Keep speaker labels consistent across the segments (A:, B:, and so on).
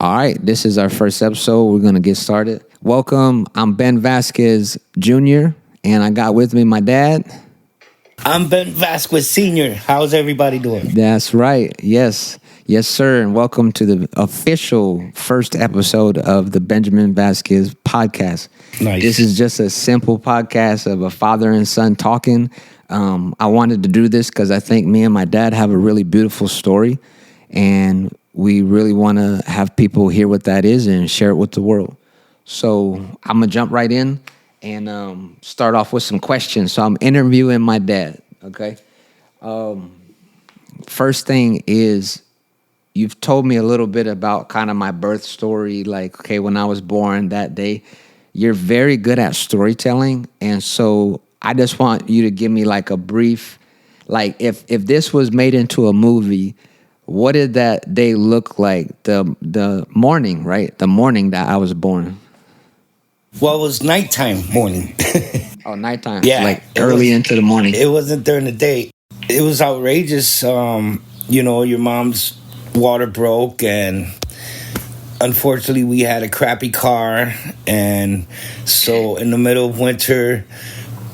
A: All right, this is our first episode. We're going to get started. Welcome. I'm Ben Vasquez Jr., and I got with me my dad.
B: I'm Ben Vasquez Sr. How's everybody doing?
A: That's right. Yes. Yes, sir. And welcome to the official first episode of the Benjamin Vasquez podcast.
B: Nice.
A: This is just a simple podcast of a father and son talking. I wanted to do this because I think me and my dad have a really beautiful story, and we really want to have people hear what that is and share it with the world. So I'm going to jump right in and start off with some questions. So I'm interviewing my dad, okay? First thing is, you've told me a little bit about kind of my birth story, like, okay, when I was born that day. You're very good at storytelling, and so I just want you to give me like a brief, like if this was made into a movie, what did that day look like? The morning, right? The morning that I was born.
B: Well, it was nighttime morning.
A: Oh, nighttime.
B: Yeah.
A: Like early into the morning.
B: It wasn't during the day. It was outrageous. Your mom's water broke, and unfortunately we had a crappy car. And so in the middle of winter,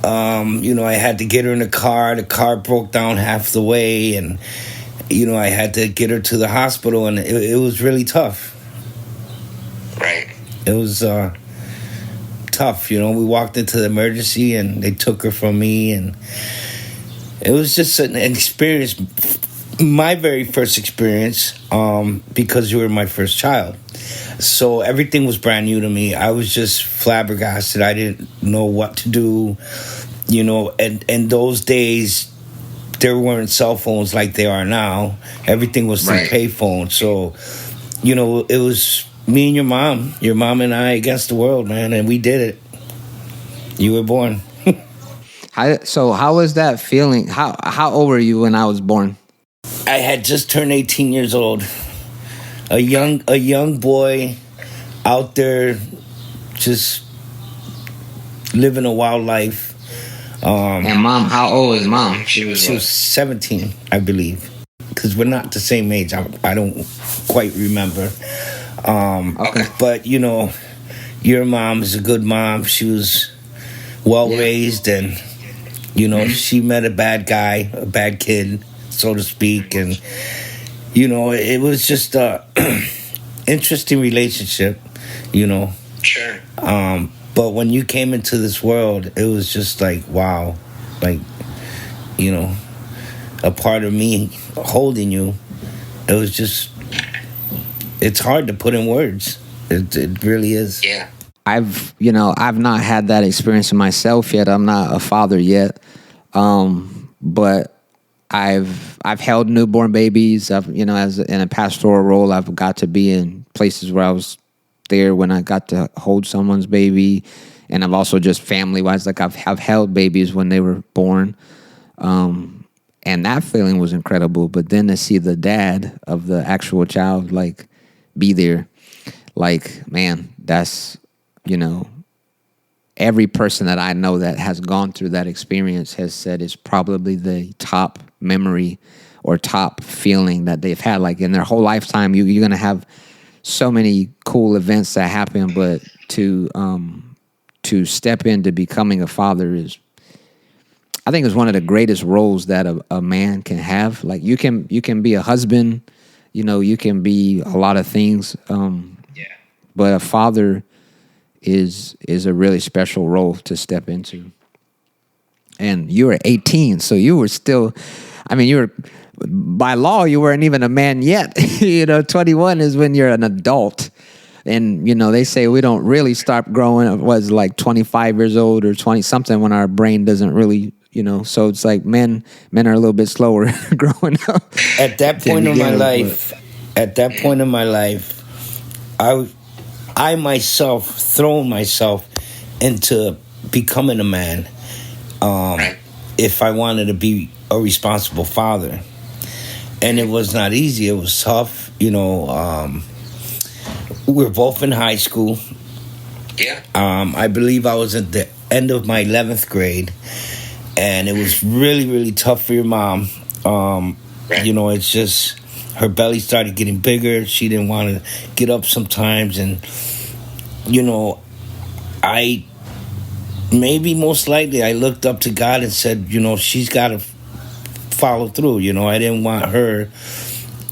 B: I had to get her in the car. The car broke down half the way, and I had to get her to the hospital, and it was really tough.
A: Right.
B: It was tough. We walked into the emergency, and they took her from me, and it was just an experience, my very first experience, because you were my first child. So everything was brand new to me. I was just flabbergasted. I didn't know what to do, and those days, there weren't cell phones like they are now. Everything was through payphone. So, it was me and your mom and I against the world, man, and we did it. You were born.
A: So how was that feeling? How old were you when I was born?
B: I had just turned 18 years old. A young boy out there just living a wild life.
A: And mom, how old is mom? She was
B: 17, I believe, because we're not the same age. I don't quite remember.
A: Okay.
B: But your mom is a good mom. She was well raised, and she met a bad guy, a bad kid, so to speak, and it was just a interesting relationship.
A: Sure.
B: But when you came into this world, it was just like, wow, like, a part of me holding you. It was just, it's hard to put in words. It really is.
A: Yeah. I've not had that experience in myself yet. I'm not a father yet. But I've held newborn babies. I've, as in a pastoral role, I've got to be in places where I was there when I got to hold someone's baby, and I've also just family-wise, like I've held babies when they were born, and that feeling was incredible. But then to see the dad of the actual child like be there, like, man, that's every person that I know that has gone through that experience has said it's probably the top memory or top feeling that they've had, like in their whole lifetime. You're gonna have so many cool events that happen, but to step into becoming a father is, I think, is one of the greatest roles that a man can have. Like you can be a husband, you can be a lot of things, but a father is a really special role to step into. And you were 18, so you were still, you were, by law, you weren't even a man yet. 21 is when you're an adult. And, they say we don't really start growing up, was like 25 years old or 20 something, when our brain doesn't really, so it's like men are a little bit slower growing up.
B: At that point in my life, I myself thrown myself into becoming a man, if I wanted to be a responsible father. And it was not easy. It was tough. We were both in high school.
A: Yeah.
B: I believe I was at the end of my 11th grade, and it was really, really tough for your mom. It's just, her belly started getting bigger. She didn't want to get up sometimes, and I maybe most likely I looked up to God and said, she's got to follow through. I didn't want her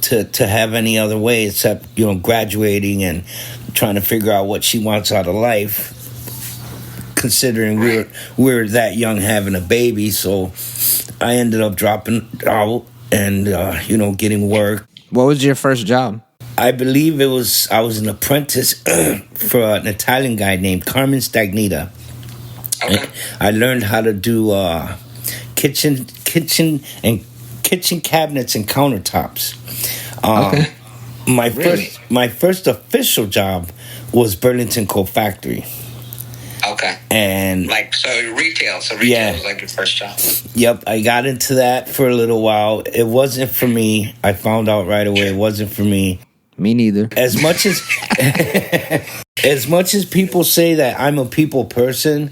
B: to have any other way except graduating and trying to figure out what she wants out of life, considering we're that young having a baby. So I ended up dropping out and getting work.
A: What was your first job?
B: I believe I was an apprentice for an Italian guy named Carmen Stagnita. Okay. I learned how to do kitchen cabinets and countertops.
A: Okay.
B: My first official job was Burlington Coat Factory.
C: Okay.
B: And
C: retail. So retail was like your first job.
B: Yep, I got into that for a little while. It wasn't for me. I found out right away it wasn't for me.
A: Me neither.
B: As much as people say that I'm a people person,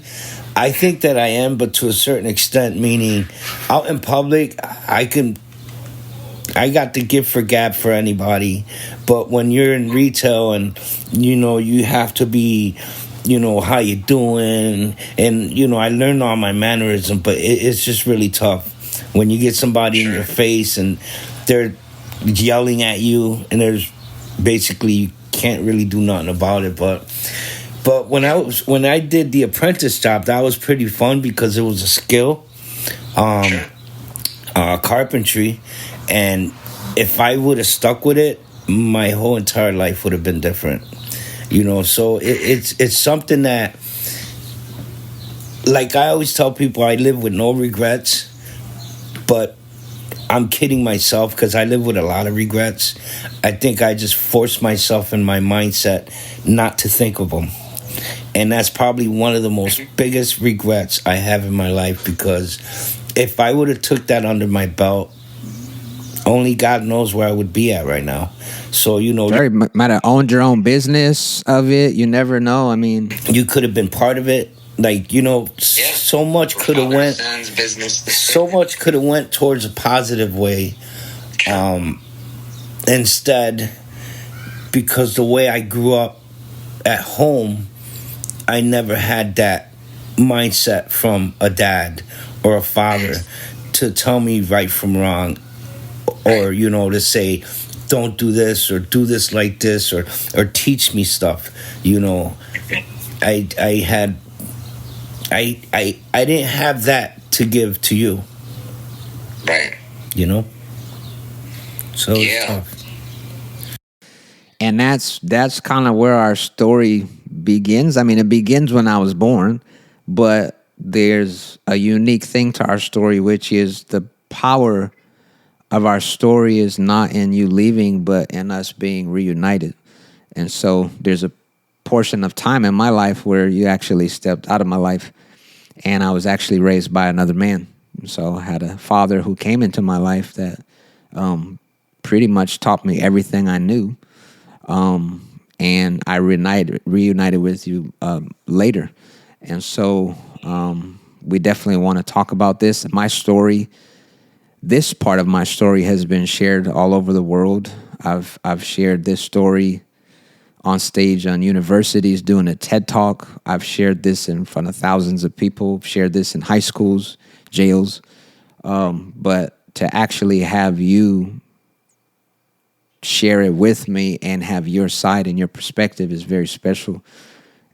B: I think that I am, but to a certain extent, meaning out in public, I got the gift for gab for anybody. But when you're in retail and, you have to be, how you doing? And, I learned all my mannerism, but it's just really tough when you get somebody in your face and they're yelling at you and there's basically you can't really do nothing about it. But when I did the apprentice job, that was pretty fun because it was a skill, carpentry, and if I would have stuck with it, my whole entire life would have been different. So it's something that, like I always tell people, I live with no regrets, but I'm kidding myself because I live with a lot of regrets. I think I just forced myself in my mindset not to think of them. And that's probably one of the most biggest regrets I have in my life, because if I would have took that under my belt, only God knows where I would be at right now. So,
A: might have owned your own business of it. You never know. I mean,
B: you could have been part of it. Like, so much could have went. So much could have went towards a positive way. Instead, because the way I grew up at home, I never had that mindset from a dad or a father to tell me right from wrong, or to say don't do this or do this like this, or teach me stuff. I didn't have that to give to you.
C: Right.
B: So it's tough.
A: And that's kind of where our story begins. I mean, it begins when I was born, but there's a unique thing to our story, which is the power of our story is not in you leaving, but in us being reunited. And so there's a portion of time in my life where you actually stepped out of my life, and I was actually raised by another man. So I had a father who came into my life that pretty much taught me everything I knew. And I reunited with you later. And so we definitely want to talk about this. My story, this part of my story has been shared all over the world. I've shared this story on stage on universities doing a TED Talk. I've shared this in front of thousands of people, shared this in high schools, jails. But to actually have you share it with me and have your side and your perspective is very special.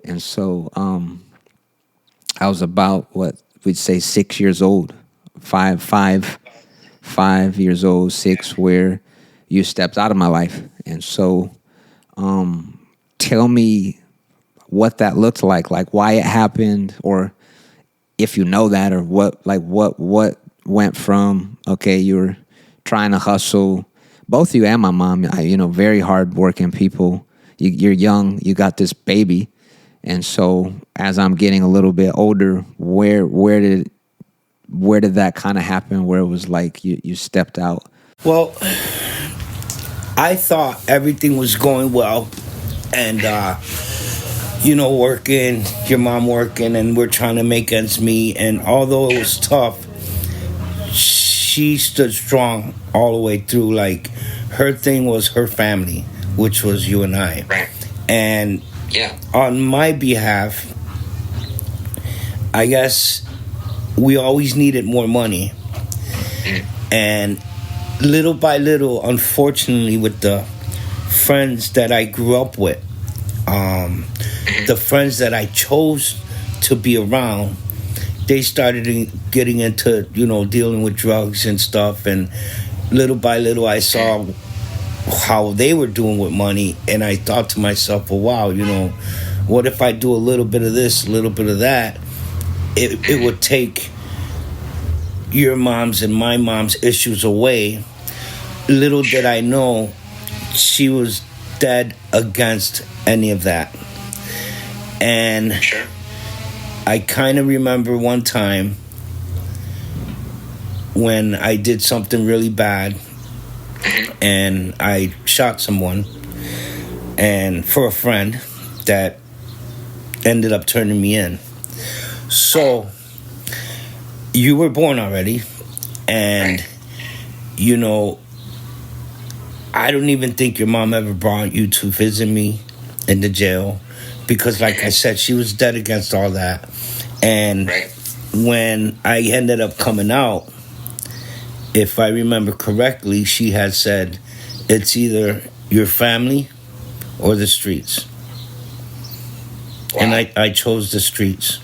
A: And so I was about, what we'd say 6 years old, five years old, 6, where you stepped out of my life. And so tell me what that looked like why it happened, or if you know that, or what went from, okay, you were trying to hustle. Both you and my mom, very hard-working people. You're young. You got this baby, and so as I'm getting a little bit older, where did that kind of happen? Where it was like you stepped out?
B: Well, I thought everything was going well, and working, your mom working, and we're trying to make ends meet. And although it was tough, she stood strong all the way through. Like, her thing was her family, which was you and I.
C: Right.
B: And
C: Yeah.
B: on my behalf, I guess we always needed more money. And little by little, unfortunately, with the friends that I grew up with, the friends that I chose to be around, they started getting into, dealing with drugs and stuff. And little by little, I saw how they were doing with money. And I thought to myself, well, wow, what if I do a little bit of this, a little bit of that? It would take your mom's and my mom's issues away. Little did I know, she was dead against any of that. And
C: Sure.
B: I kind of remember one time when I did something really bad and I shot someone, and for a friend that ended up turning me in. So you were born already, and I don't even think your mom ever brought you to visit me in the jail, because like I said, she was dead against all that. And when I ended up coming out, if I remember correctly, she had said, it's either your family or the streets. Wow. And I chose the streets.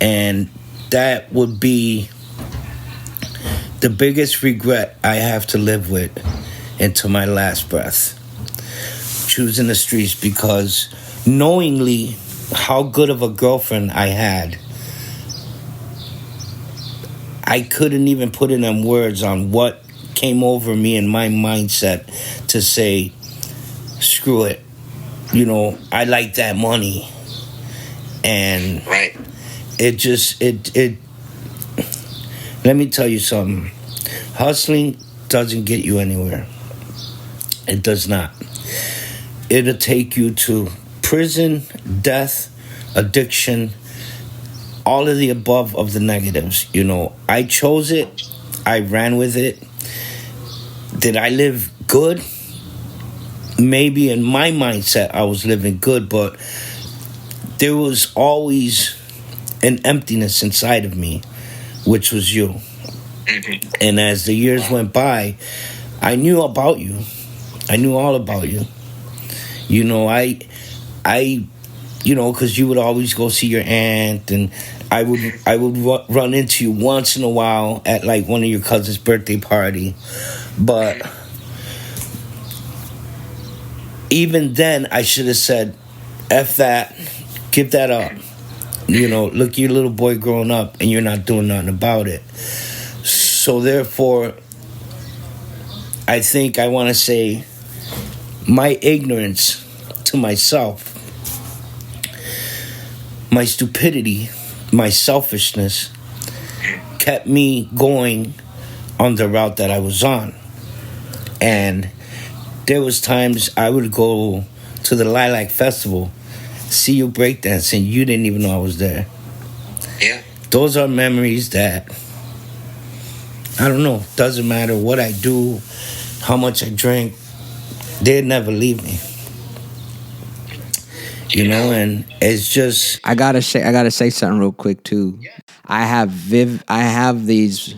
B: And that would be the biggest regret I have to live with into my last breath. Choosing the streets, because knowingly how good of a girlfriend I had, I couldn't even put it in words on what came over me in my mindset to say, screw it. I like that money. And it let me tell you something. Hustling doesn't get you anywhere. It does not. It'll take you to prison, death, addiction, all of the above of the negatives. I chose it. I ran with it. Did I live good? Maybe in my mindset I was living good, but there was always an emptiness inside of me, which was you. And as the years went by, I knew about you. I knew all about you. Because you would always go see your aunt, and I would run into you once in a while at like one of your cousin's birthday party. But even then, I should have said, F that, give that up. Look, you're a little boy growing up and you're not doing nothing about it. So therefore, I think I want to say my ignorance to myself, my stupidity, my selfishness kept me going on the route that I was on. And there was times I would go to the Lilac Festival, see you breakdancing, you didn't even know I was there.
C: Yeah.
B: Those are memories that, I don't know, doesn't matter what I do, how much I drink, they'd never leave me. And it's just,
A: I gotta say something real quick too. I have these,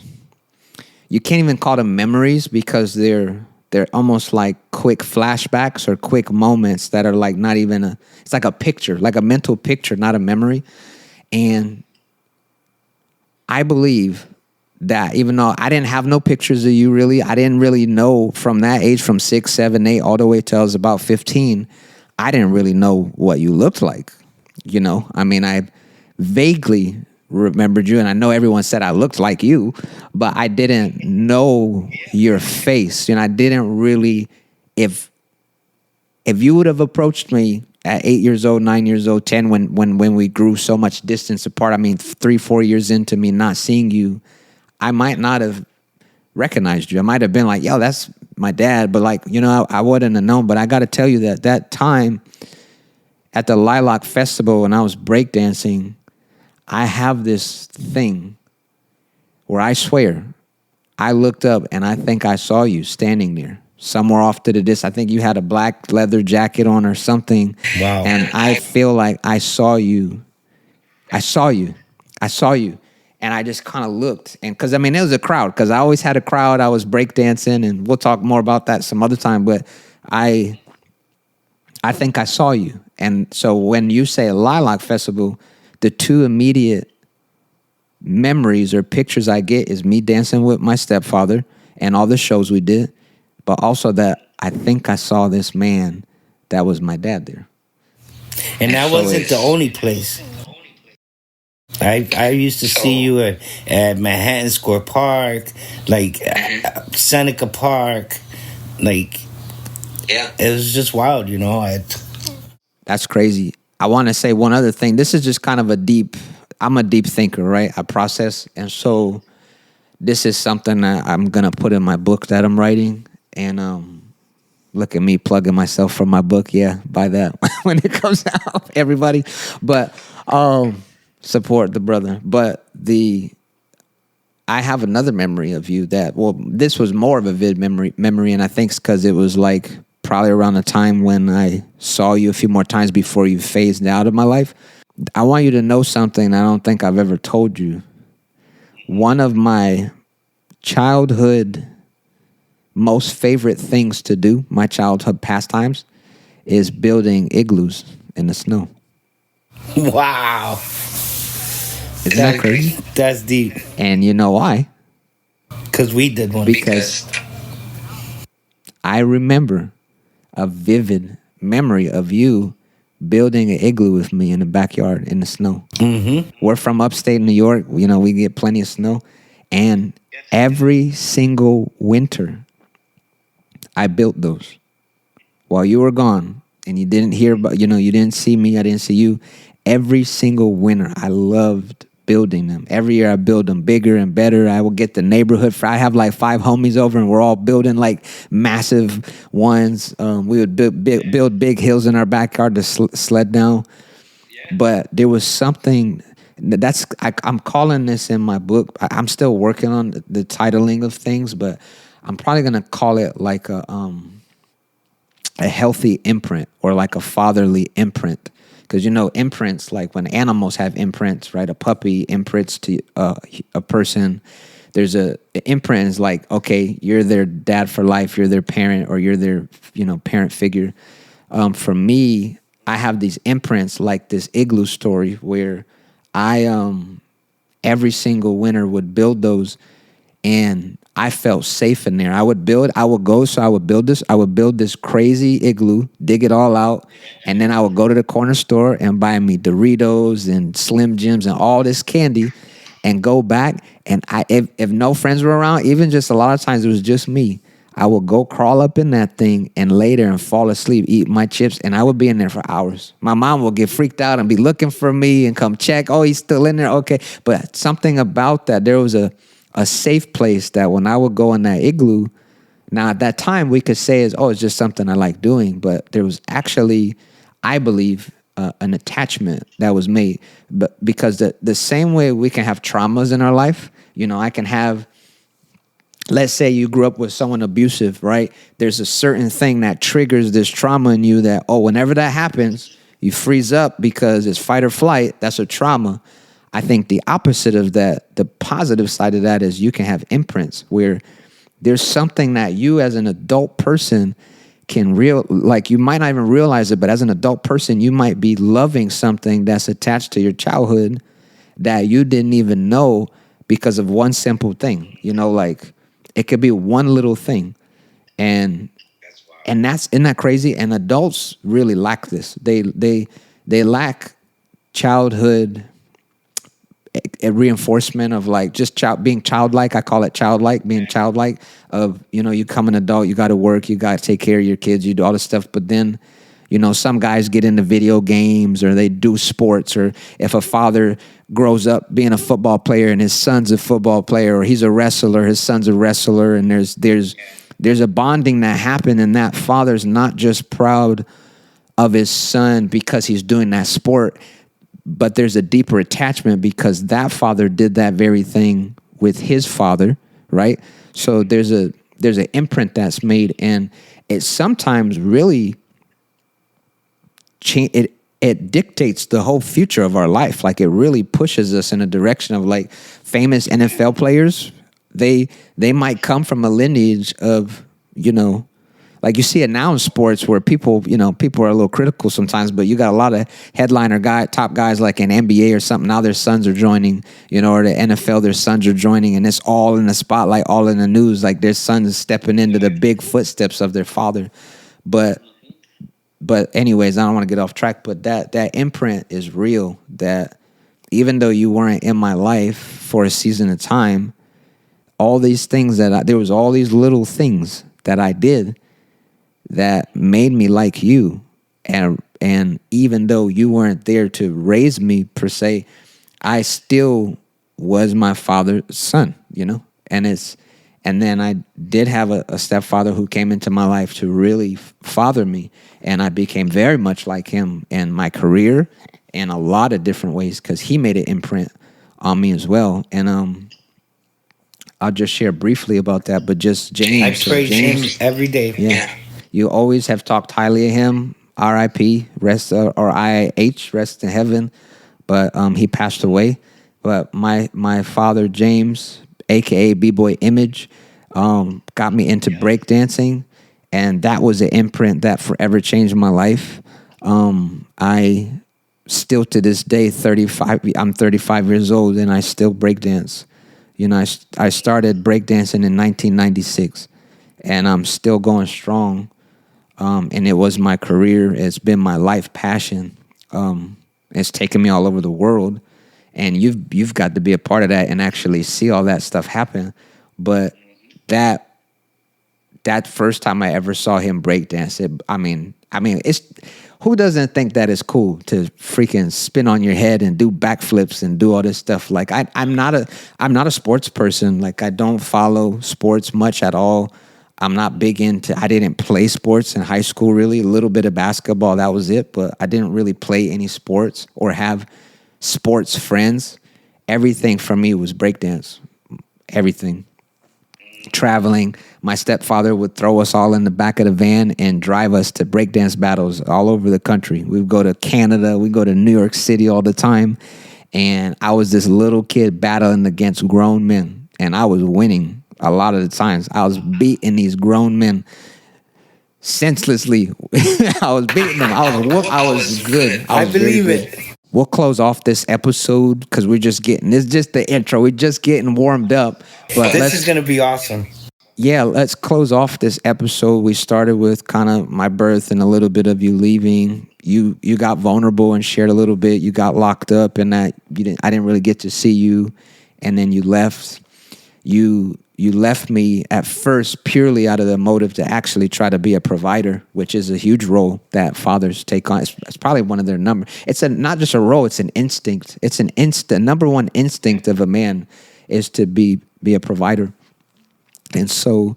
A: you can't even call them memories, because they're almost like quick flashbacks or quick moments that are like not even it's like a picture, like a mental picture, not a memory. And I believe that even though I didn't have no pictures of you really, I didn't really know from that age, from 6, 7, 8, all the way till I was about 15, I didn't really know what you looked like. I mean, I vaguely remembered you, and I know everyone said I looked like you, but I didn't know your face. I didn't really, if you would have approached me at 8 years old, 9 years old, 10, when we grew so much distance apart, I mean, 3, 4 years into me not seeing you, I might not have recognized you. I might have been like, yo, that's my dad, but I wouldn't have known. But I got to tell you that time at the Lilac Festival when I was breakdancing, I have this thing where I swear I looked up and I think I saw you standing there somewhere off to the distance. I think you had a black leather jacket on or something.
B: Wow.
A: And I feel like I saw you. I saw you. I saw you. And I just kind of looked. And because, I mean, it was a crowd. Because I always had a crowd. I was breakdancing. And we'll talk more about that some other time. But I think I saw you. And so when you say Lilac Festival, the two immediate memories or pictures I get is me dancing with my stepfather and all the shows we did, but also that I think I saw this man that was my dad there.
B: And that wasn't the only place. I used to see you at Manhattan Square Park, like Seneca Park, like it was just wild, you know.
A: That's crazy. I want to say one other thing. This is just kind of I'm a deep thinker, right? I process. And so this is something that I'm going to put in my book that I'm writing. And look at me plugging myself for my book. Yeah, buy that when it comes out, everybody. But support the brother. But I have another memory of you that, well, this was more of a vivid memory. And I think it's because it was like probably around the time when I saw you a few more times before you phased out of my life. I want you to know something I don't think I've ever told you. One of my childhood most favorite things to do, my childhood pastimes, is building igloos in the snow.
B: Wow.
A: Isn't that crazy?
B: That's deep.
A: And you know why?
B: Because we did one.
A: Because I remember a vivid memory of you building an igloo with me in the backyard in the snow.
B: Mm-hmm.
A: We're from upstate New York. You know, we get plenty of snow. And every single winter, I built those. While you were gone and you didn't hear about, you didn't see me, I didn't see you. Every single winter, I loved building them. Every year I build them bigger and better. I will get the neighborhood. I have like 5 homies over and we're all building like massive ones. We would build big hills in our backyard to sled down. Yeah. But there was something I'm calling this in my book. I'm still working on the titling of things, but I'm probably going to call it like a healthy imprint or like a fatherly imprint. Because, imprints, like when animals have imprints, right? A puppy imprints to a person. There's an imprint is like, okay, you're their dad for life, you're their parent, or you're their, parent figure. For me, I have these imprints like this igloo story where I, every single winter would build those and I felt safe in there. I would build this crazy igloo, dig it all out, and then I would go to the corner store and buy me Doritos and Slim Jims and all this candy and go back. And if no friends were around, even just a lot of times it was just me, I would go crawl up in that thing and lay there and fall asleep, eat my chips, and I would be in there for hours. My mom would get freaked out and be looking for me and come check. Oh, he's still in there? Okay. But something about that, there was a safe place that when I would go in that igloo, now at that time we could say it's just something I like doing, but there was actually, I believe, an attachment that was made. But because the same way we can have traumas in our life, I can have, let's say you grew up with someone abusive, right? There's a certain thing that triggers this trauma in you that, whenever that happens, you freeze up because it's fight or flight. That's a trauma. I think the opposite of that, the positive side of that is you can have imprints where there's something that you as an adult person can you might not even realize it, but as an adult person, you might be loving something that's attached to your childhood that you didn't even know because of one simple thing. Like it could be one little thing. And isn't that crazy? And adults really lack this. They lack childhood a reinforcement of like just being childlike. I call it childlike, being childlike of, you come an adult, you got to work, you got to take care of your kids, you do all this stuff. But then, some guys get into video games or they do sports, or if a father grows up being a football player and his son's a football player, or he's a wrestler, his son's a wrestler, and there's a bonding that happened, and that father's not just proud of his son because he's doing that sport, but there's a deeper attachment because that father did that very thing with his father, right? So there's an imprint that's made, and it sometimes really it dictates the whole future of our life. Like, it really pushes us in a direction of, like, famous NFL players. They might come from a lineage of, like you see it now in sports where people are a little critical sometimes, but you got a lot of top guys like in NBA or something. Now their sons are joining, or the NFL, their sons are joining, and it's all in the spotlight, all in the news. Like, their sons stepping into the big footsteps of their father. But anyways, I don't want to get off track, but that imprint is real, that even though you weren't in my life for a season of time, all these things there was all these little things that I did that made me like you. And even though you weren't there to raise me per se, I still was my father's son, and then I did have a stepfather who came into my life to really father me, and I became very much like him in my career in a lot of different ways because he made an imprint on me as well. And I'll just share briefly about that, but just James.
B: I praise him every day.
A: Yeah. You always have talked highly of him. R.I.P. Rest or I.H. Rest in heaven. But he passed away. But my father James, aka B-Boy Image, got me into breakdancing, and that was an imprint that forever changed my life. I still to this day, 35. I'm 35 years old, and I still breakdance. I started breakdancing in 1996, and I'm still going strong. And it was my career. It's been my life passion. It's taken me all over the world, and you've got to be a part of that and actually see all that stuff happen. But that first time I ever saw him breakdance, it's who doesn't think that is cool to freaking spin on your head and do backflips and do all this stuff? Like, I'm not a sports person. Like, I don't follow sports much at all. I'm not big into, I didn't play sports in high school really, a little bit of basketball, that was it, but I didn't really play any sports or have sports friends. Everything for me was breakdance. Everything. Traveling. My stepfather would throw us all in the back of the van and drive us to breakdance battles all over the country. We would go to Canada, we go to New York City all the time, and I was this little kid battling against grown men, and I was winning. A lot of the times, I was beating these grown men senselessly. I was beating them. I was good.
B: I believe it.
A: We'll close off this episode because it's just the intro. We're just getting warmed up. But
B: this is going to be awesome.
A: Yeah, let's close off this episode. We started with kind of my birth and a little bit of you leaving. You got vulnerable and shared a little bit. You got locked up, and I didn't really get to see you, and then you left. You left me at first purely out of the motive to actually try to be a provider, which is a huge role that fathers take on. It's probably one of their number. It's not just a role; it's an instinct. It's an instinct. Number one instinct of a man is to be a provider. And so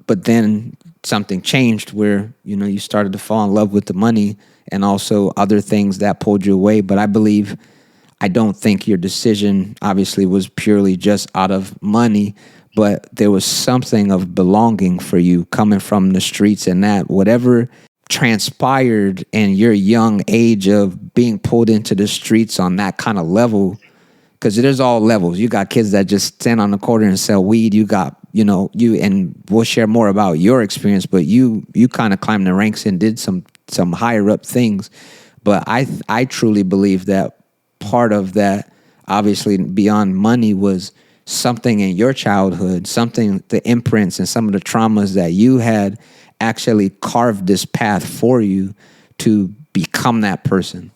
A: but then something changed where you started to fall in love with the money and also other things that pulled you away. But I don't think your decision obviously was purely just out of money, but there was something of belonging for you coming from the streets, and that whatever transpired in your young age of being pulled into the streets on that kind of level, because there's all levels. You got kids that just stand on the corner and sell weed. You got, and we'll share more about your experience, but you kind of climbed the ranks and did some higher up things. But I truly believe that part of that, obviously beyond money, was something in your childhood, the imprints and some of the traumas that you had actually carved this path for you to become that person.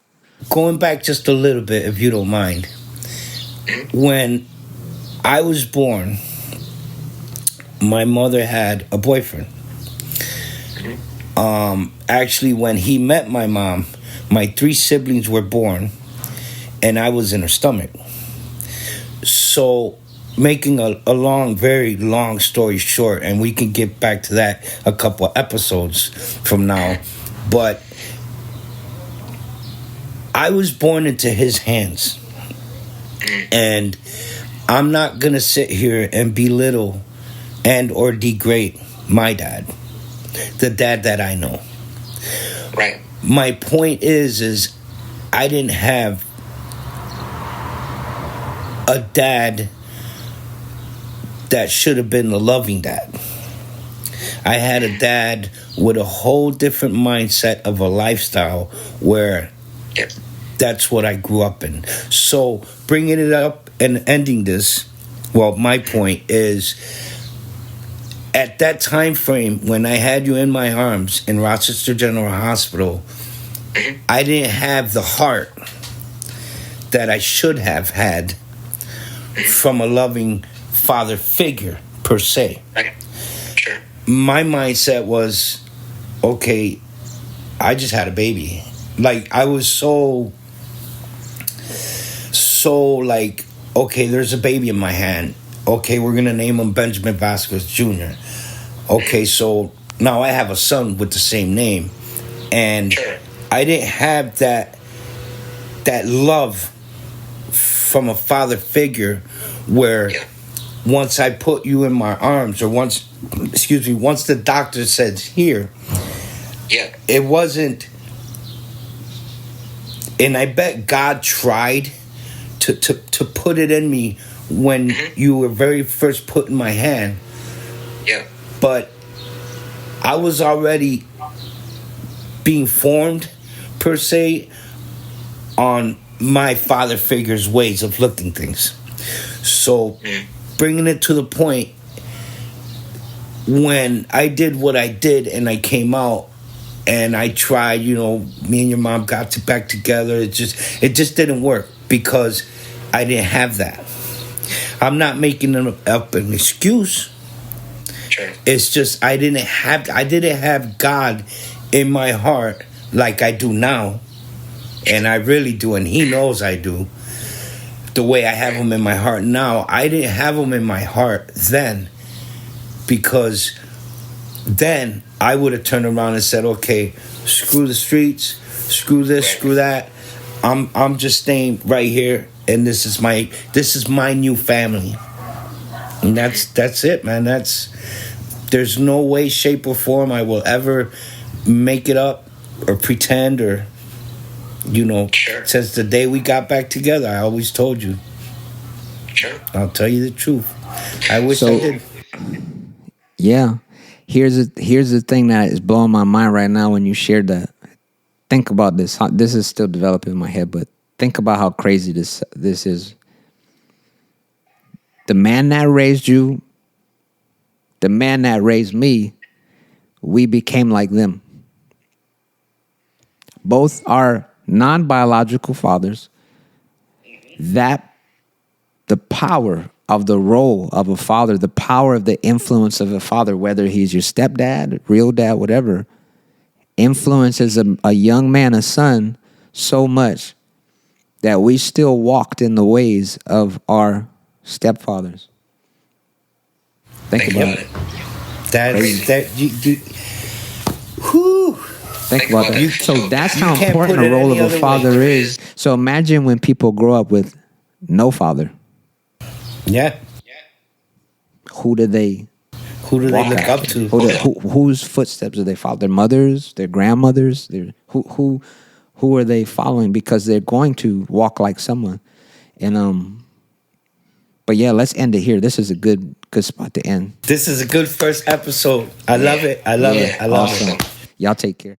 B: Going back just a little bit, if you don't mind. When I was born, my mother had a boyfriend. Actually, when he met my mom, my 3 siblings were born, and I was in her stomach. So, making a very long story short, and we can get back to that a couple episodes from now, but I was born into his hands, and I'm not going to sit here and belittle and or degrade my dad, the dad that I know.
C: Right.
B: My point is I didn't have a dad that should have been the loving dad. I had a dad with a whole different mindset of a lifestyle where that's what I grew up in. So bringing it up and ending this, well, my point is, at that time frame when I had you in my arms in Rochester General Hospital, I didn't have the heart that I should have had from a loving father figure per se.
C: Right. Sure.
B: My mindset was, okay, I just had a baby. Like, I was so like, okay, there's a baby in my hand. Okay, we're going to name him Benjamin Vasquez Jr. Okay, so now I have a son with the same name. And
C: Sure.
B: I didn't have that love from a father figure where once I put you in my arms, or once the doctor said here, it wasn't, and I bet God tried to put it in me when you were very first put in my hand.
C: Yeah.
B: But I was already being formed, per se, on my father figure's ways of looking things. So bringing it to the point, when I did what I did and I came out and I tried, me and your mom got back together, it just didn't work because I didn't have that. I'm not making up an excuse.
C: Sure.
B: It's just I didn't have God in my heart like I do now, and I really do, and He knows I do. The way I have Him in my heart now, I didn't have Him in my heart then, because then I would have turned around and said, okay, screw the streets, screw this, screw that. I'm just staying right here, and this is my new family. And that's it, man. There's no way, shape, or form I will ever make it up or pretend, or
C: Sure.
B: Since the day we got back together, I always told you.
C: Sure.
B: I'll tell you the truth. I wish I did.
A: Yeah. Here's the thing that is blowing my mind right now when you shared that. Think about this. This is still developing in my head, but think about how crazy this is. The man that raised you, the man that raised me, we became like them. Both are non-biological fathers. That the power of the role of a father, the power of the influence of a father, whether he's your stepdad, real dad, whatever, influences a young man, a son, so much that we still walked in the ways of our stepfathers. Think about it. Think about that. So that's how important the role of a father is. So imagine when people grow up with no father.
B: Yeah.
A: Who do they
B: look up to?
A: Whose footsteps do they follow? Their mothers, their grandmothers. Who are they following? Because they're going to walk like someone. And but yeah, let's end it here. This is a good spot to end.
B: This is a good first episode. I love it. I love it.
A: Y'all take care.